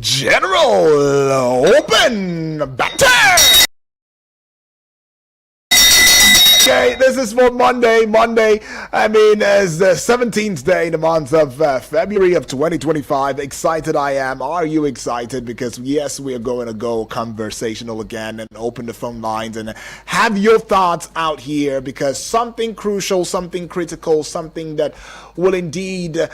General Open Banter. Okay, this is for Monday. I mean, as the 17th day in the month of February of 2025. Excited I am. Are you excited? Because yes, we are going to go conversational again and open the phone lines and have your thoughts out here, because something crucial, something critical, something that will indeed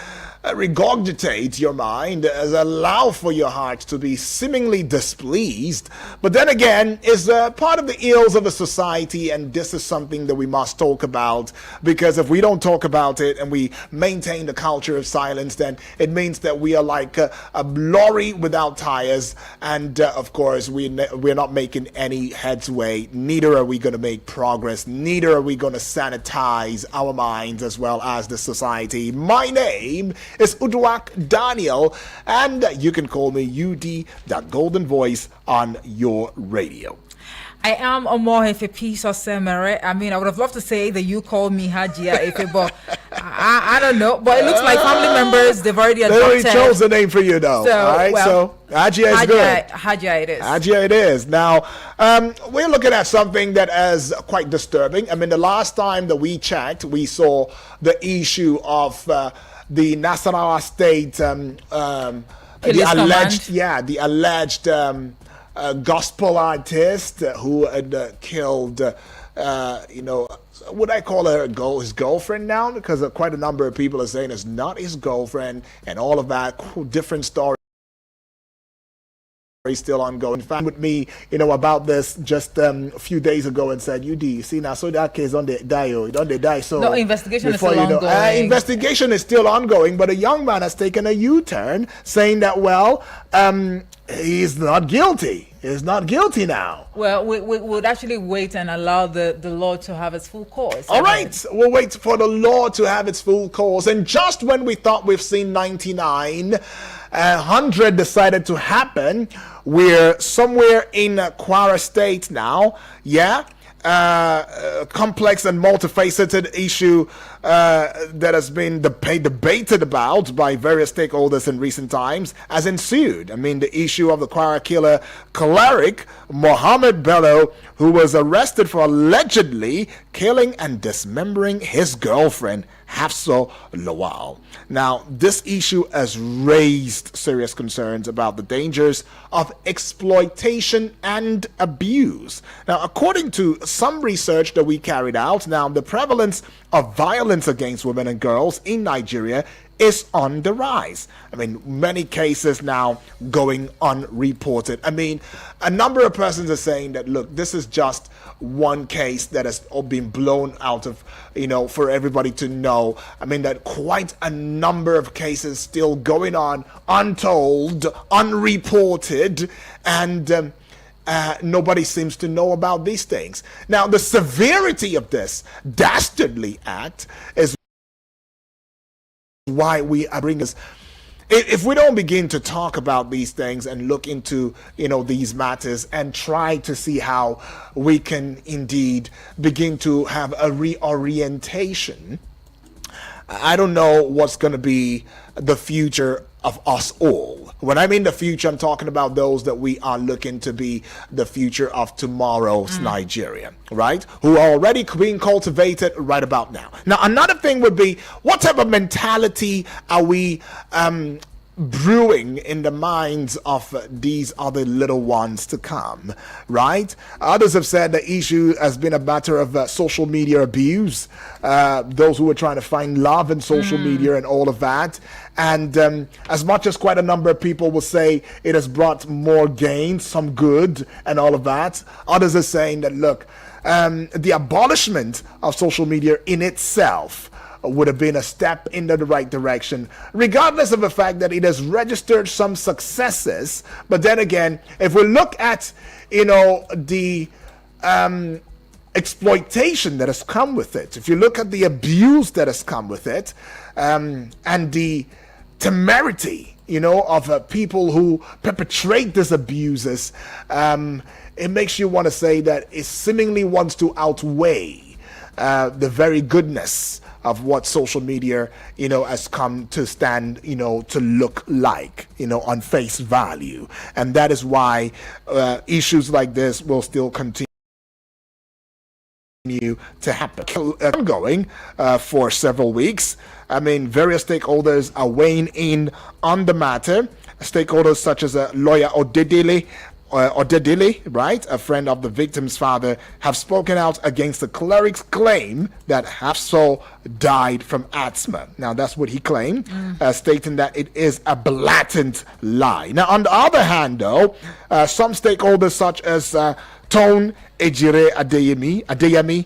regurgitate your mind, as allow for your heart to be seemingly displeased, but then again is part of the ills of a society, and this is something that we must talk about, because if we don't talk about it and we maintain the culture of silence, then it means that we are like a lorry without tires, and of course we're not making any headway. Neither are we going to make progress, neither are we going to sanitize our minds as well as the society. My name is Uduak Daniel, and you can call me UD, that golden voice on your radio. I am Omo if a piece of Semere. I mean, I would have loved to say that you call me Hajia if it, but I don't know. But it looks like family members, they've already adopted. They already chose the name for you, though. So, all right, so Hajia is good. Hajia it is. Hajia it is. Now, we're looking at something that is quite disturbing. I mean, the last time that we checked, we saw the issue of the Nasarawa State, the alleged gospel artist who had killed, would I call her his girlfriend now? Because quite a number of people are saying it's not his girlfriend and all of that. Different story. Still ongoing. In fact, with me, about this just a few days ago, and said, "UD, see now, so that case on the die, so no, investigation is still ongoing. Investigation is still ongoing, but a young man has taken a U-turn, saying that he's not guilty. He's not guilty now. Well, we would actually wait and allow the law to have its full course. All right, we'll wait for the law to have its full course. And just when we thought we've seen 99, 100 decided to happen. We're somewhere in Kwara State now. Yeah. Complex and multifaceted issue that has been debated about by various stakeholders in recent times has ensued. I mean, the issue of the Kwara killer Cleric Mohammed Bello, who was arrested for allegedly killing and dismembering his girlfriend Hafsa Lawal. Now, this issue has raised serious concerns about the dangers of exploitation and abuse. Now, according to some research that we carried out, now the prevalence of violence against women and girls in Nigeria is on the rise. I mean, many cases now going unreported. I mean, a number of persons are saying that, look, this is just one case that has been blown out of, for everybody to know. I mean, that quite a number of cases still going on, untold, unreported, and nobody seems to know about these things. Now, the severity of this dastardly act is why we are bringing this. If we don't begin to talk about these things and look into these matters and try to see how we can indeed begin to have a reorientation, I don't know what's going to be the future of us all. When I mean the future, I'm talking about those that we are looking to be the future of tomorrow's Nigeria, right? Who are already being cultivated right about now. Now, another thing would be, what type of mentality are we brewing in the minds of these other little ones to come, right? Others have said the issue has been a matter of social media abuse, those who are trying to find love in social media and all of that. And as much as quite a number of people will say it has brought more gain, some good and all of that, others are saying that, look, the abolishment of social media in itself would have been a step in the right direction, regardless of the fact that it has registered some successes. But then again, if we look at, the exploitation that has come with it, if you look at the abuse that has come with it, and the temerity, of people who perpetrate these abuses, it makes you want to say that it seemingly wants to outweigh the very goodness of what social media, has come to stand, to look like, on face value. And that is why issues like this will still continue to happen. Ongoing for several weeks. I mean, various stakeholders are weighing in on the matter. Stakeholders such as lawyer Odedile, right, a friend of the victim's father, have spoken out against the cleric's claim that Hafso died from asthma. Now, that's what he claimed, stating that it is a blatant lie. Now, on the other hand, though, some stakeholders such as Tone Ejire Adeyemi,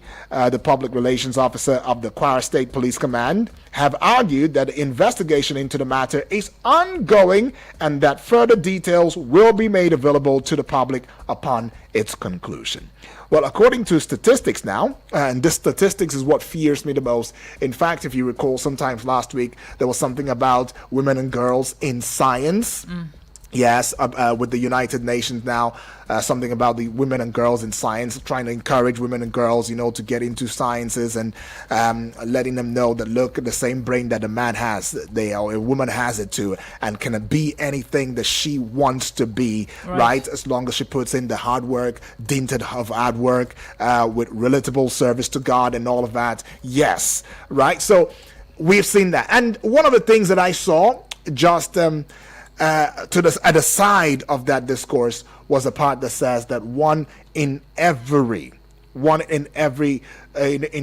the public relations officer of the Kwara State Police Command, have argued that the investigation into the matter is ongoing and that further details will be made available to the public upon its conclusion. Well, according to statistics now, and this statistics is what fears me the most. In fact, if you recall, sometimes last week there was something about women and girls in science. Yes, with the United Nations now, something about the women and girls in science, trying to encourage women and girls, to get into sciences and letting them know that, look, the same brain that a man has, a woman has it too, and can be anything that she wants to be, right? As long as she puts in the hard work, dinted of hard work, with relatable service to God and all of that. Yes, right? So we've seen that. And one of the things that I saw just at the side of that discourse was a part that says that in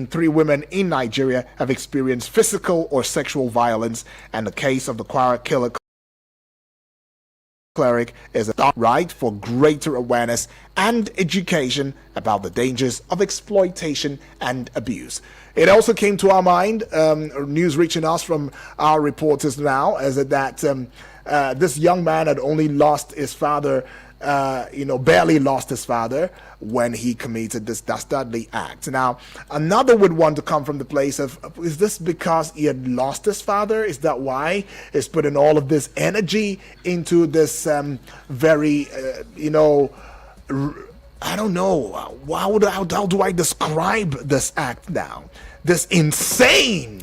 three women in Nigeria have experienced physical or sexual violence, and the case of the Kwara killer Cleric is a right for greater awareness and education about the dangers of exploitation and abuse. It also came to our mind, news reaching us from our reporters now, is that this young man had only lost his father, barely lost his father when he committed this dastardly act. Now, another would want to come from the place of, is this because he had lost his father? Is that why he's putting all of this energy into this very, I don't know, how do I describe this act now? It's insane.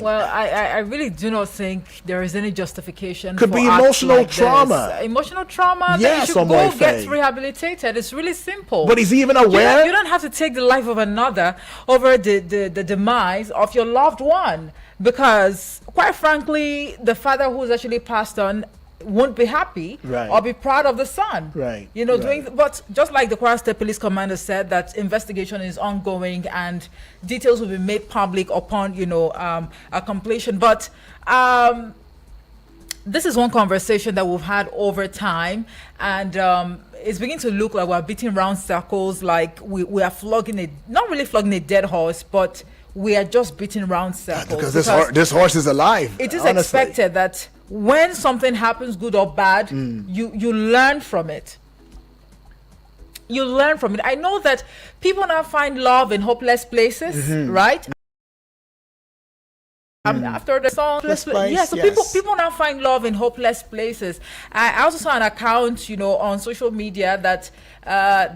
Well, I really do not think there is any justification. Could for be acts emotional like trauma. This. Emotional trauma. Yes, then you should go get rehabilitated. It's really simple. But he's even aware. You don't have to take the life of another over the demise of your loved one, because quite frankly, the father who's actually passed on won't be happy or be proud of the son. But just like the Kwara State Police Commander said, that investigation is ongoing and details will be made public upon a completion. But this is one conversation that we've had over time, and it's beginning to look like we're beating round circles, like we are not really flogging a dead horse, but we are just beating round circles. Because this horse is alive. It is expected that when something happens, good or bad, you learn from it. You learn from it. I know that people now find love in hopeless places, right? After the song, people now find love in hopeless places. I also saw an account, on social media that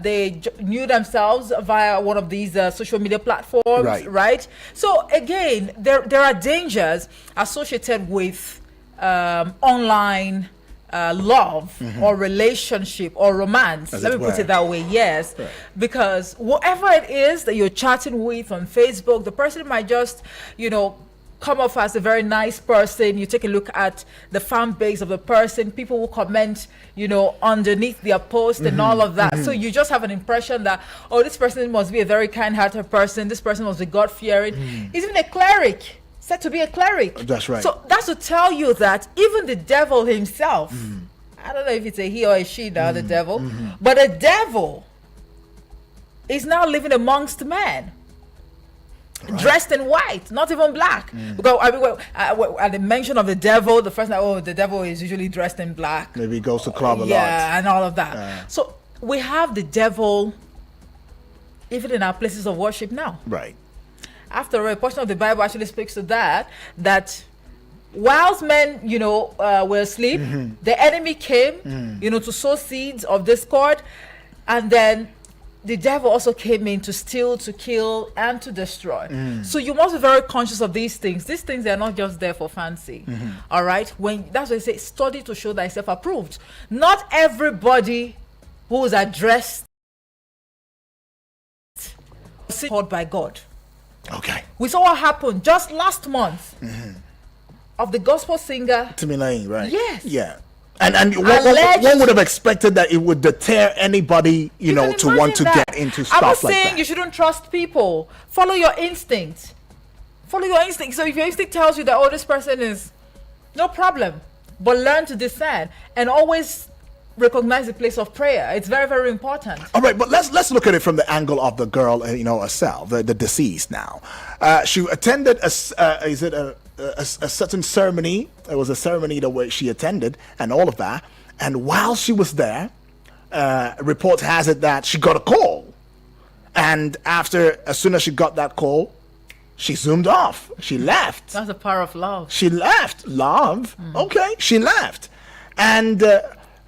they knew themselves via one of these social media platforms, right? So again, there are dangers associated with online love or relationship or romance. Let me put it that way, yes. Because whatever it is that you're chatting with on Facebook, the person might just, come off as a very nice person. You take a look at the fan base of the person, people will comment, underneath their post and all of that. So you just have an impression that, this person must be a very kind-hearted person. This person must be God-fearing. He's even a cleric, said to be a cleric. That's right. So that's to tell you that even the devil himself, I don't know if it's a he or a she now, the devil, but the devil is now living amongst men. Dressed in white, not even black. Because at the mention of the devil, the first time, the devil is usually dressed in black. Maybe he goes to club a lot. Yeah, and all of that. So we have the devil even in our places of worship now. Right. After all, a portion of the Bible actually speaks to that whilst men, were asleep, the enemy came, to sow seeds of discord, and then the devil also came in to steal, to kill, and to destroy. So you must be very conscious of these things. These things are not just there for fancy. All right. That's why I say, study to show thyself approved. Not everybody who is addressed is called by God. Okay. We saw what happened just last month of the gospel singer Timmy, right? Yes. Yeah. And one would have expected that it would deter anybody, you know, to want to get into stuff like that. I'm not saying you shouldn't trust people. Follow your instinct. Follow your instinct. So if your instinct tells you that, oh, this person is no problem, but learn to discern and always recognize the place of prayer. It's very, very important. All right, but let's look at it from the angle of the girl, you know, herself, the deceased. Now, she attended a certain ceremony. It was a ceremony that she attended, and all of that. And while she was there, report has it that she got a call, and as soon as she got that call, she zoomed off. She left. That's the power of love. She left. Love. Okay, she left, and.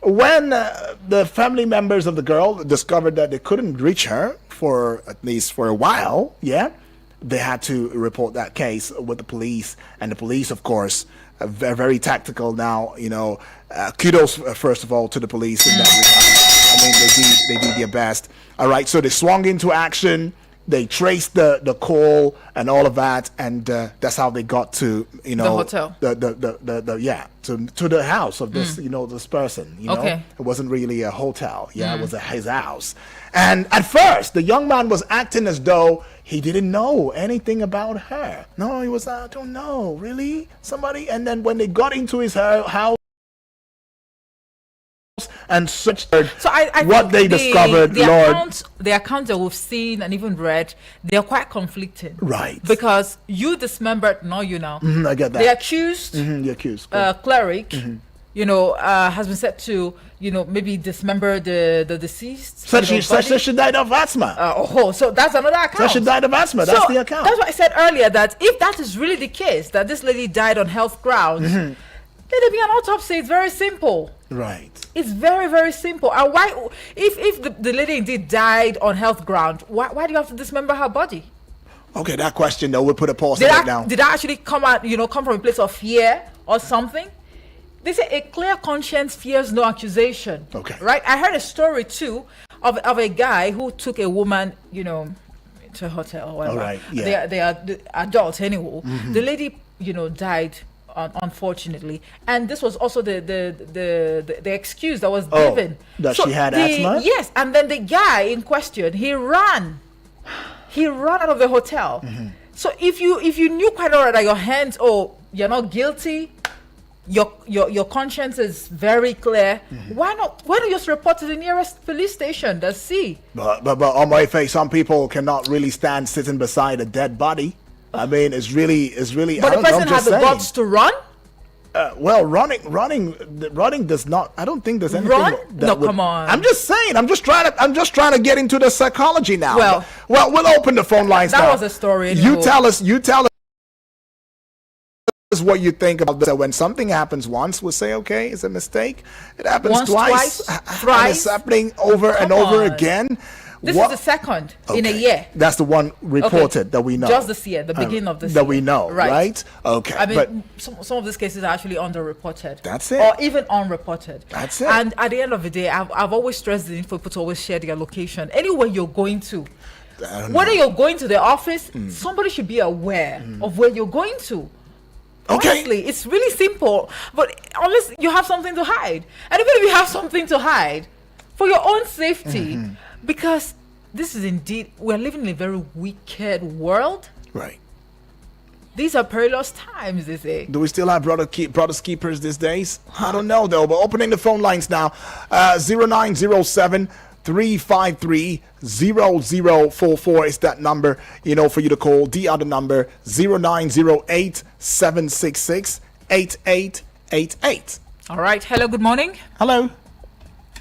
When the family members of the girl discovered that they couldn't reach her for at least for a while, they had to report that case with the police. And the police, of course, are very, very tactical now. You know, kudos first of all to the police in that regard. I mean, they did their best. All right, so they swung into action. They traced the call and all of that, and that's how they got to, you know, the hotel. To the house of this, you know, this person. You know, Okay. It wasn't really a hotel. It was his house. And at first, the young man was acting as though he didn't know anything about her. No, he was, I don't know, really, somebody. And then when they got into his house and searched what they discovered, the accounts that we've seen and even read, they are quite conflicting. Right. Because you dismembered, not you now. I get that. The accused, Cleric, you know, has been said to, you know, maybe dismember the deceased. Said she died of asthma. So that's another account. So she died of asthma. That's the account. That's what I said earlier, that if that is really the case, that this lady died on health grounds, let there be an autopsy. It's very simple. Right. It's very, very simple. And why, if the lady indeed died on health ground, why do you have to dismember her body? Okay, that question though, we'll put a pause on it now. Did that actually come from a place of fear or something? They say a clear conscience fears no accusation. Okay. Right? I heard a story too of a guy who took a woman, you know, to a hotel or whatever. All right. Yeah. They are adults anyway. The lady, you know, died. Unfortunately, and this was also the excuse that was given that she had asthma. Yes, and then the guy in question, he ran out of the hotel. So if you knew quite alright that your hands, you're not guilty, your conscience is very clear, why don't you just report to the nearest police station? That's see. But on my face, some people cannot really stand sitting beside a dead body. I mean, it's really. But the person had the guts to run. Well, running does not. I don't think there's anything. Come on. I'm just saying. I'm just trying to get into the psychology now. Well, we'll open the phone lines now. That was a story. You tell us what you think about this. So when something happens once, we'll say, okay, it's a mistake. It happens once, twice, thrice. It's happening over and over again. This is the second in a year. That's the one reported that we know. Just this year, the beginning of this year. That we know, right? Okay. I mean, some of these cases are actually underreported. That's it. Or even unreported. That's it. And at the end of the day, I've always stressed the need for people to always share their location. Anywhere you're going to, whether you're going to the office, somebody should be aware of where you're going to. Okay. Honestly, it's really simple. But unless you have something to hide. And even if you have something to hide, for your own safety, because this is indeed, we're living in a very wicked world. Right. These are perilous times, they say. Do we still have brothers keepers these days? I don't know though, but opening the phone lines now. 0907 353 0044 is that number, you know, for you to call. The other number 0908 766 8888. All right. Hello, good morning. Hello.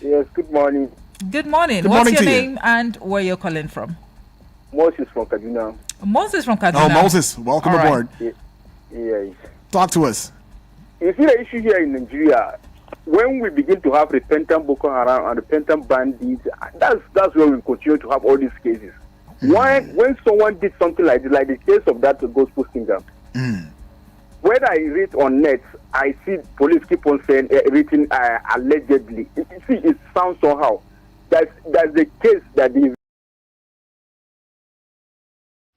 Yes, good morning. Good morning. Good What's morning your to name you. and where you're calling from? Moses from Kaduna. Moses from Kaduna. Oh, Moses, welcome All right. aboard. Yes. Talk to us. You see the issue here in Nigeria, when we begin to have repentant Boko Haram and repentant bandits, that's where we continue to have all these cases. When someone did something like this, like the case of that gospel singer, when I read on net, I see police keep on saying written allegedly. It sounds somehow. That's the case that the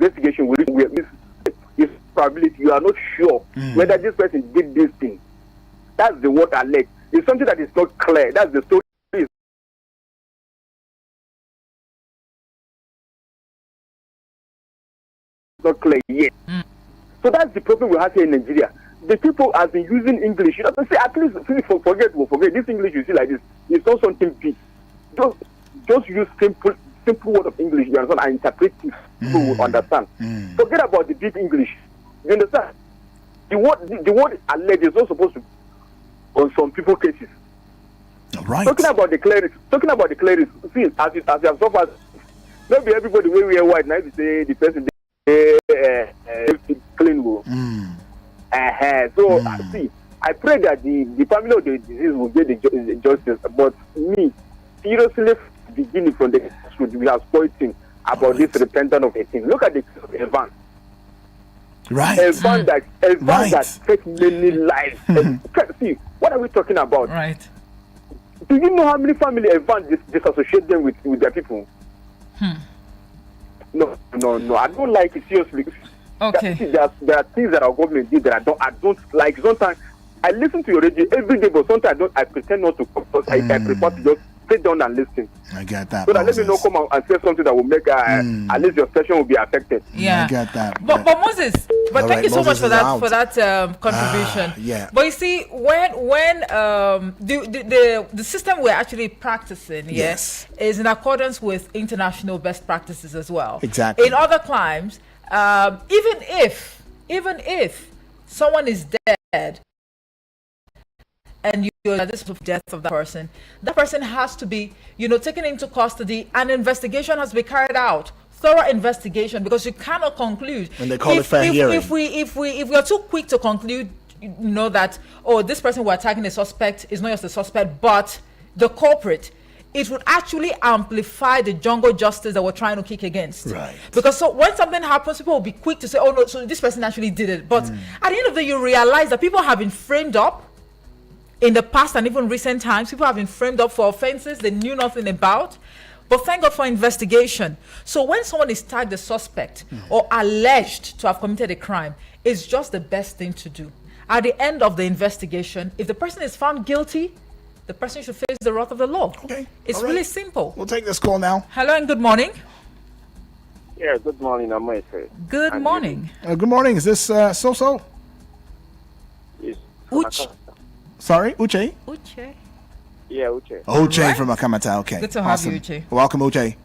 investigation will is probability. You are not sure whether this person did this thing. That's the word alleged. It's something that is not clear. That's the story. It's not clear yet. So that's the problem we have here in Nigeria. The people have been using English. You know, say at least forget this English you see like this. It's not something big. Just use simple word of English. You understand? And interpret it. People will understand. Forget about the deep English. You understand? The word alleged is not supposed to on some people cases. Right. Talking about the clerics. See, as you have so far, maybe everybody when we are white now, say the person clean will. So see, I pray that the family of the disease will get the justice. But me, seriously, beginning from the we have spoken about this repentant of a thing. Look at the case of Evan. Right. Evan that takes many lives. See, what are we talking about? Right. Do you know how many family Evan disassociate them with their people? No. I don't like it seriously. Okay. There are things that our government did that I don't like. Sometimes I listen to your radio every day, but sometimes I pretend not to because I prefer to just sit down and listen. I get that. So that let me not come out and say something that will make at least your session will be affected. Yeah, I get that. But Moses, thank you so much for that contribution. Yeah. But you see, when the system we're actually practicing, yes, is in accordance with international best practices as well. Exactly. In other climes, even if someone is dead and you're at this of death of that person has to be, taken into custody, and investigation has to be carried out, thorough investigation, because you cannot conclude. And they call it fair hearing. If we are too quick to conclude, that this person we're attacking a suspect is not just a suspect but the culprit, it would actually amplify the jungle justice that we're trying to kick against. Right. Because when something happens, people will be quick to say, oh no, so this person actually did it. But at the end of the day, you realize that people have been framed up in the past and even recent times. People have been framed up for offenses they knew nothing about. But thank God for investigation. So when someone is tagged a suspect or alleged to have committed a crime, it's just the best thing to do. At the end of the investigation, if the person is found guilty, the person should face the wrath of the law. Okay. It's really simple. We'll take this call now. Hello and good morning. Yeah, good morning, Amaise. Good morning. Good morning. Is this So? Yes. Uche. Sorry, Uche? Uche. Yeah, Uche. Uche Right. from Akamata. Okay. Good to have you, Uche. Welcome, Uche.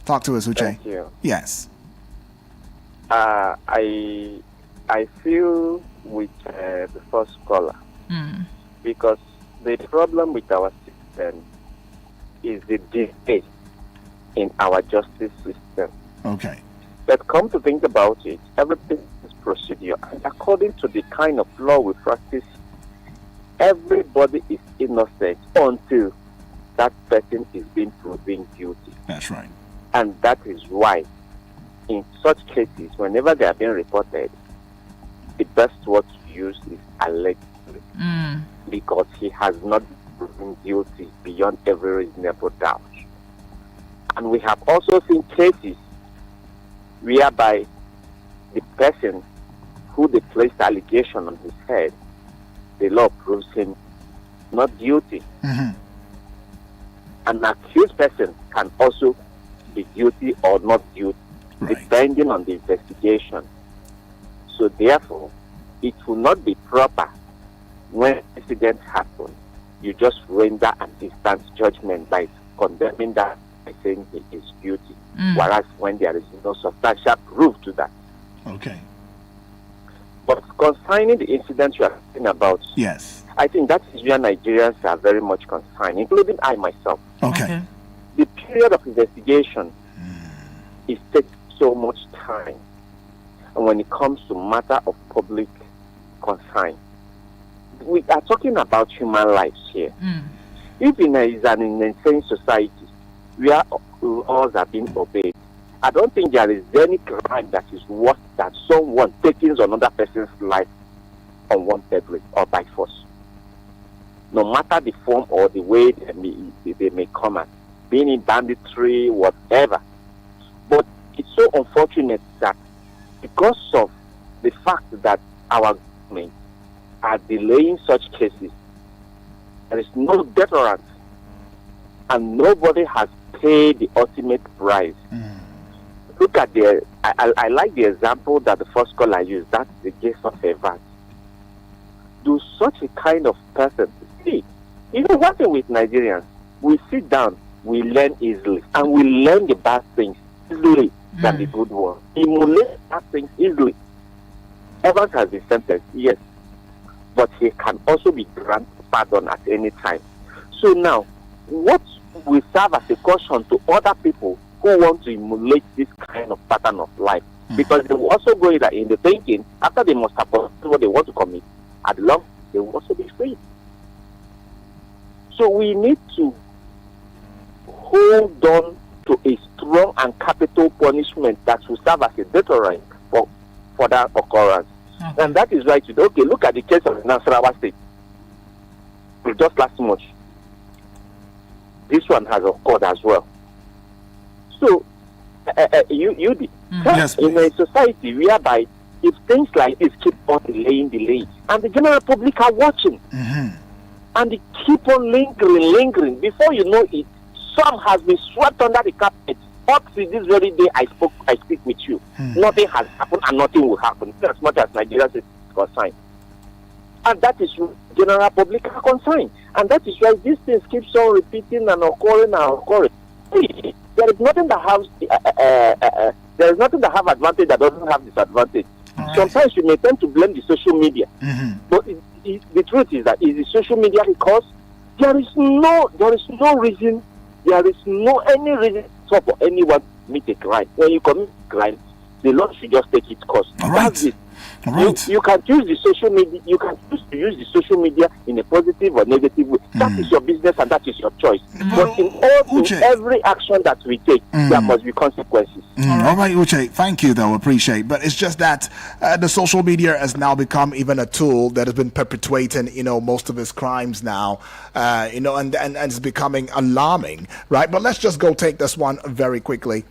Talk to us, Uche. Thank you. Yes. I feel with the first caller because the problem with our system is the delay in our justice system. Okay. But come to think about it, everything is procedure, and according to the kind of law we practice, everybody is innocent until that person is being proven guilty. That's right. And that is why, in such cases, whenever they are being reported, the best word to use is allegedly, because he has not been proven guilty beyond every reasonable doubt. And we have also seen cases whereby the person who they placed allegation on his head, the law proves him not guilty. An accused person can also be guilty or not guilty, depending on the investigation. So therefore, it will not be proper when incidents happen, you just render an instant judgment by condemning that by saying he is guilty. Whereas when there is no substantial proof to that. Okay. But concerning the incident you are talking about, yes, I think that is where Nigerians are very much concerned, including I myself. Okay. The period of investigation is takes so much time. And when it comes to matter of public concern, we are talking about human lives here. If is an insane society where laws are being obeyed, I don't think there is any crime that is worse than someone taking another person's life unwantedly or by force. No matter the form or the way they may come at, being in banditry, whatever. But it's so unfortunate that because of the fact that our government are delaying such cases, there is no deterrent, and nobody has paid the ultimate price. Look at I like the example that the first caller used. That's the case of Evans. Do such a kind of person see? You know, one thing with Nigerians, we sit down, we learn easily, and we learn the bad things easily than the good ones. Emulate bad things easily. Evans has been sentenced, yes, but he can also be granted pardon at any time. So now, what will serve as a caution to other people who want to emulate this kind of pattern of life? Because they will also go in the thinking, after they must have done what they want to commit, at long, they will also be free. So we need to hold on to a strong and capital punishment that will serve as a deterrent for that occurrence. Okay. And that is why today, okay, look at the case of Nasarawa State. Just last month, this one has occurred as well. So, yes, in a society whereby if things like this keep on delaying, and the general public are watching, and they keep on lingering, before you know it, some has been swept under the carpet. Up to this very day I speak with you, nothing has happened and nothing will happen, as much as Nigeria is concerned. And that is general public are concerned. And that is why these things keep on repeating and occurring and occurring. There is nothing that have advantage that doesn't have disadvantage. Right. Sometimes you may tend to blame the social media, but the truth is that is the social media because there is no reason, there is no any reason for anyone to commit a crime. When you commit a crime, the law should just take its course. All right. That's it. All right. You can use the social media. You can choose to use the social media in a positive or negative way. That is your business and that is your choice. But in every action that we take, there must be consequences. All right, Uche. Thank you, though. Appreciate. But it's just that the social media has now become even a tool that has been perpetuating, most of his crimes now. And it's becoming alarming, right? But let's just go take this one very quickly.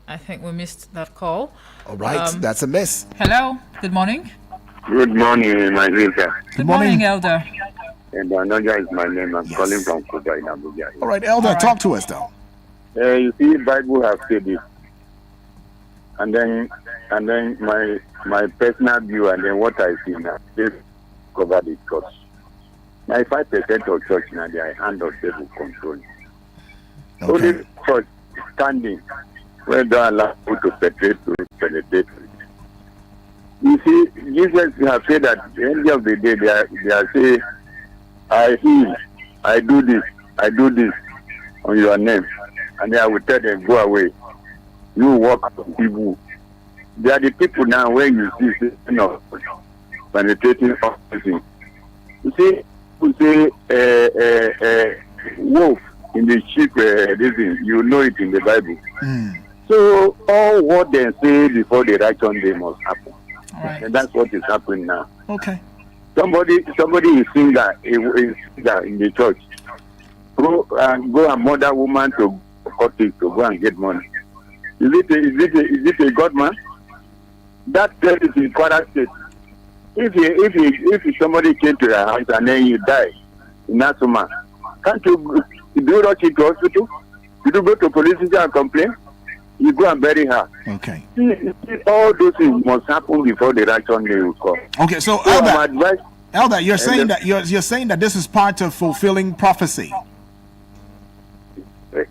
I think we missed that call. All right, that's a miss. Hello, good morning. Good morning, my sister. Good morning, Elder. And Anoja is my name. I'm calling from Kwara in Abuja. All right, Elder, talk to us, though. You see, Bible has said it. And then my personal view and then what I see now, this cover the church. 95% of church now, they are hand of devil control. Okay. Only church standing where they allow people to penetrate. You see, Jesus has said that at the end of the day, they are saying, I heal, I do this on your name. And then I will tell them, go away. You walk with people. They are the people now when you see, penetrating everything. You see, people say, wolf in the sheep, you know it in the Bible. So all what they say before the right on day must happen. Right. And that's what is happening now. Okay. Somebody is saying that in the church. Go and murder woman to go and get money. Is it a God man? That place is in Kwara State. If somebody came to your house and then you die in Asuma, can't you do rush to hospital? You do go to police station and complain? You go and bury her. Okay. All those things must happen before the right on day will come. Okay, so Elder, you're saying that you're saying that this is part of fulfilling prophecy.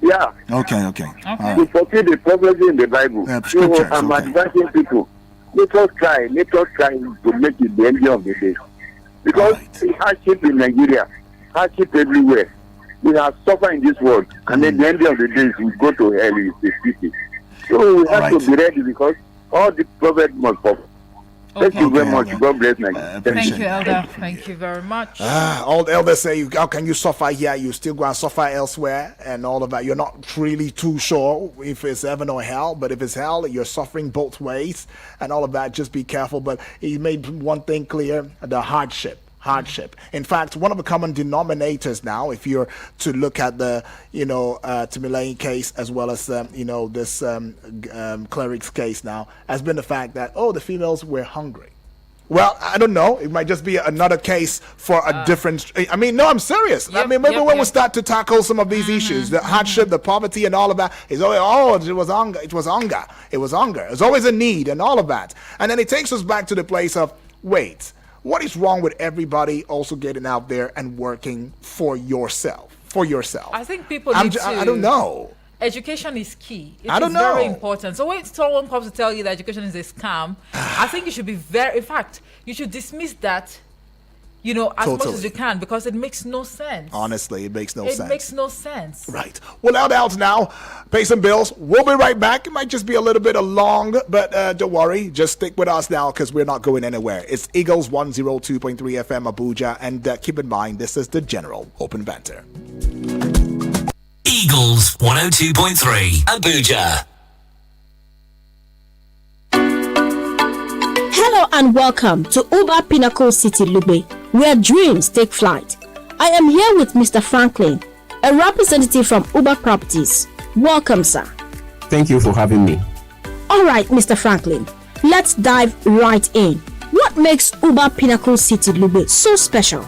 Yeah. Okay. To fulfill the prophecy in the Bible. Scriptures, I'm advising people. Let us try to make it the end of the day. Because hardship in Nigeria, hardship everywhere. We have suffered in this world, and at the end of the day, we go to hell in the city. So we have to be ready because all the prophets must fulfill. Thank you very much. God bless Nigeria. Thank you, Elder. Thank you very much. All the elders say, how can you suffer here? You still go and suffer elsewhere and all of that. You're not really too sure if it's heaven or hell, but if it's hell, you're suffering both ways and all of that. Just be careful. But he made one thing clear, the hardship. In fact, one of the common denominators now, if you're to look at the, Timilean case as well as, this Cleric's case now, has been the fact that, the females were hungry. Well, I don't know. It might just be another case for a different. I mean, no, I'm serious. Yep, maybe when we start to tackle some of these issues, the hardship, the poverty, and all of that, it's always, it was hunger. It was hunger. It's always a need and all of that. And then it takes us back to the place of, wait, what is wrong with everybody also getting out there and working for yourself? I think people need to. I don't know. Education is key. I don't is know. Very important. So when someone comes to tell you that education is a scam, I think you should be in fact, you should dismiss that, as much as you can, because it makes no sense. Honestly, it makes no sense. It makes no sense. Right. Well, out now. Pay some bills. We'll be right back. It might just be a little bit long, but don't worry. Just stick with us now because we're not going anywhere. It's Eagles 102.3 FM Abuja, and keep in mind, this is the General Open Banter. Eagles 102.3 Abuja. Hello and welcome to Uber Pinnacle City Lube, where dreams take flight. I am here with Mr. Franklin, a representative from Uber Properties. Welcome, sir. Thank you for having me. All right, Mr. Franklin, let's dive right in. What makes Uber Pinnacle City Lube so special?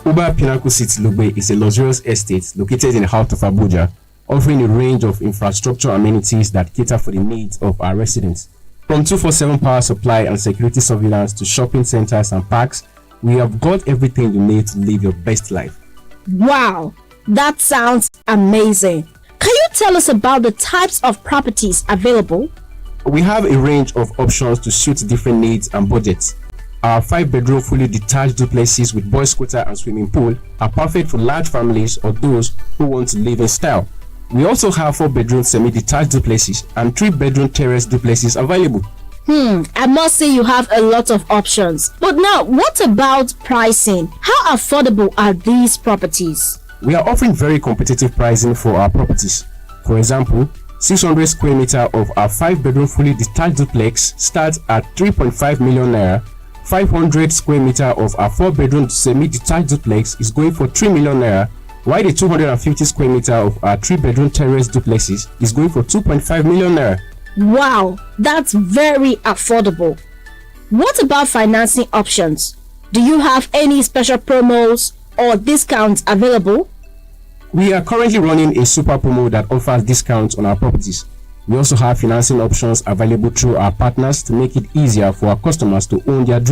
Uber Pinnacle City Lube is a luxurious estate located in the heart of Abuja, offering a range of infrastructure amenities that cater for the needs of our residents. From 24/7 power supply and security surveillance to shopping centers and parks, we have got everything you need to live your best life. Wow, that sounds amazing. Can you tell us about the types of properties available? We have a range of options to suit different needs and budgets. Our 5-bedroom fully detached duplexes with boys' quarter and swimming pool are perfect for large families or those who want to live in style. We also have 4-bedroom semi-detached duplexes and 3-bedroom terrace duplexes available. I must say you have a lot of options. But now, what about pricing? How affordable are these properties? We are offering very competitive pricing for our properties. For example, 600 square meter of our 5-bedroom fully detached duplex starts at 3.5 million naira. 500 square meter of our 4-bedroom semi-detached duplex is going for 3 million naira, while the 250 square meter of our 3-bedroom terrace duplexes is going for 2.5 million naira. Wow, that's very affordable. What about financing options? Do you have any special promos or discounts available? We are currently running a super promo that offers discounts on our properties. We also have financing options available through our partners to make it easier for our customers to own their dreams.